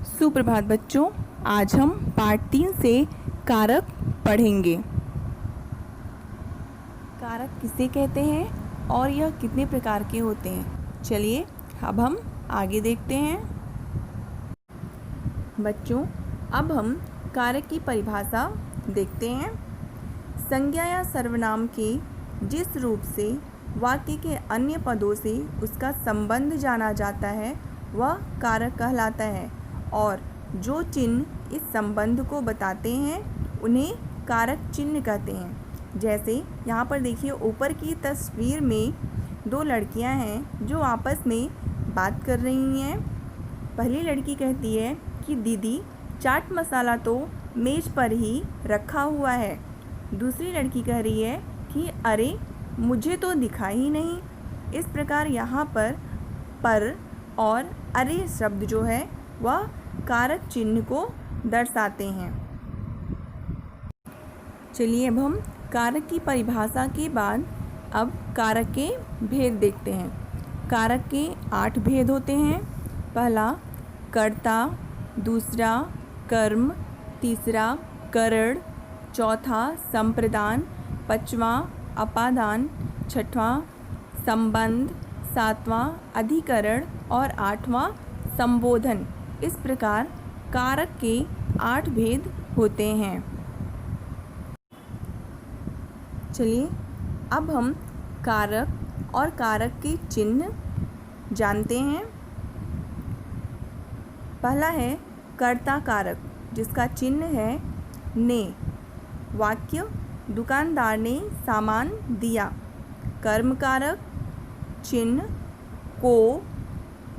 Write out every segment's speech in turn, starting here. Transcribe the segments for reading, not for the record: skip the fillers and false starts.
सुप्रभात बच्चों, आज हम पार्ट 3 से कारक पढ़ेंगे। कारक किसे कहते हैं और यह कितने प्रकार के होते हैं, चलिए अब हम आगे देखते हैं। बच्चों, अब हम कारक की परिभाषा देखते हैं। संज्ञा या सर्वनाम के जिस रूप से वाक्य के अन्य पदों से उसका संबंध जाना जाता है वह कारक कहलाता है, और जो चिन्ह इस संबंध को बताते हैं उन्हें कारक चिन्ह कहते हैं। जैसे यहाँ पर देखिए, ऊपर की तस्वीर में दो लड़कियाँ हैं जो आपस में बात कर रही हैं। पहली लड़की कहती है कि दीदी, चाट मसाला तो मेज पर ही रखा हुआ है। दूसरी लड़की कह रही है कि अरे मुझे तो दिखा ही नहीं। इस प्रकार यहाँ पर और अरे शब्द जो है वह कारक चिन्ह को दर्शाते हैं। चलिए अब हम कारक की परिभाषा के बाद अब कारक के भेद देखते हैं। कारक के 8 भेद होते हैं। पहला कर्ता, दूसरा कर्म, तीसरा करण, चौथा संप्रदान, पांचवां अपादान, छठवां संबंध, सातवां अधिकरण और आठवां संबोधन। इस प्रकार कारक के 8 भेद होते हैं। चलिए अब हम कारक और कारक के चिन्ह जानते हैं। पहला है कर्ता कारक, जिसका चिन्ह है ने। वाक्य, दुकानदार ने सामान दिया। कर्म कारक, चिन्ह को।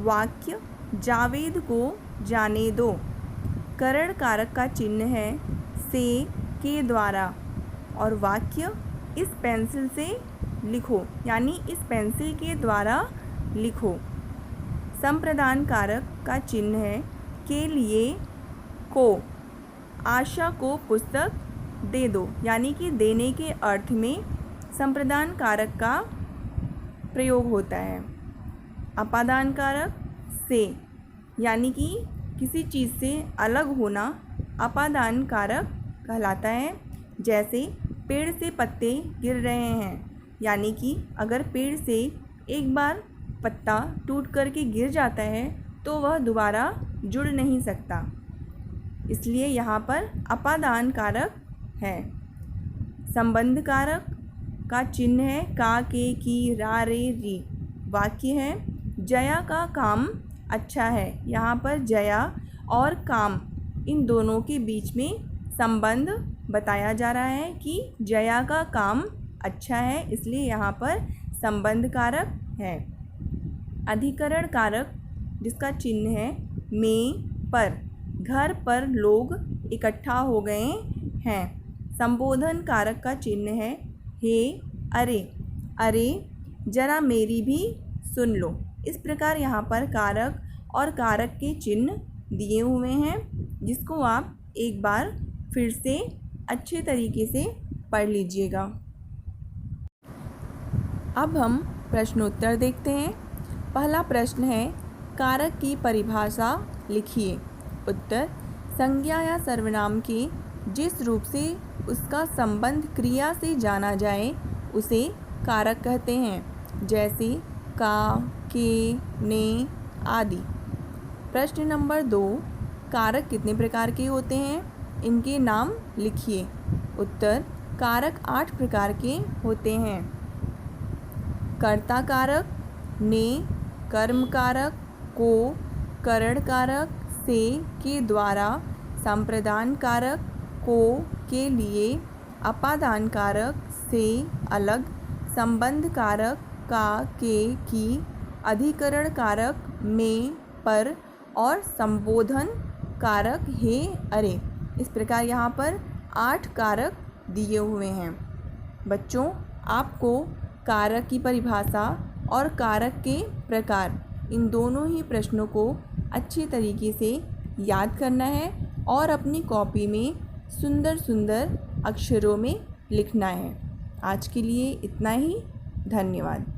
वाक्य, जावेद को जाने दो। करण कारक का चिन्ह है से, के द्वारा, और वाक्य, इस पेंसिल से लिखो, यानी इस पेंसिल के द्वारा लिखो। संप्रदान कारक का चिन्ह है के लिए, को। आशा को पुस्तक दे दो, यानी कि देने के अर्थ में संप्रदान कारक का प्रयोग होता है। अपादान कारक से, यानी कि किसी चीज़ से अलग होना अपादान कारक कहलाता है। जैसे पेड़ से पत्ते गिर रहे हैं, यानी कि अगर पेड़ से एक बार पत्ता टूट करके गिर जाता है तो वह दोबारा जुड़ नहीं सकता, इसलिए यहाँ पर अपादान कारक है। संबंध कारक का चिन्ह है का, के, की, रा, रे, री। वाक्य है जया का काम अच्छा है। यहाँ पर जया और काम, इन दोनों के बीच में संबंध बताया जा रहा है कि जया का काम अच्छा है, इसलिए यहाँ पर संबंध कारक है। अधिकरण कारक, जिसका चिन्ह है में, पर। घर पर लोग इकट्ठा हो गए हैं। संबोधन कारक का चिन्ह है हे, अरे। अरे जरा मेरी भी सुन लो। इस प्रकार यहाँ पर कारक और कारक के चिन्ह दिए हुए हैं, जिसको आप एक बार फिर से अच्छे तरीके से पढ़ लीजिएगा। अब हम प्रश्नोत्तर देखते हैं। पहला प्रश्न है, कारक की परिभाषा लिखिए। उत्तर, संज्ञा या सर्वनाम के जिस रूप से उसका संबंध क्रिया से जाना जाए उसे कारक कहते हैं। जैसे का, के, ने आदि। प्रश्न नंबर 2, कारक कितने प्रकार के होते हैं, इनके नाम लिखिए। उत्तर, कारक 8 प्रकार के होते हैं। कर्ता कारक, ने, कर्म कारक, को, करण कारक, से, के द्वारा, संप्रदान कारक, को, के लिए, अपादान कारक, से, अलग, संबंध कारक, का, के, की, अधिकरण कारक, में, पर, और संबोधन कारक हे, अरे। इस प्रकार यहाँ पर 8 कारक दिए हुए हैं। बच्चों, आपको कारक की परिभाषा और कारक के प्रकार, इन दोनों ही प्रश्नों को अच्छे तरीके से याद करना है और अपनी कॉपी में सुंदर सुंदर अक्षरों में लिखना है। आज के लिए इतना ही। धन्यवाद।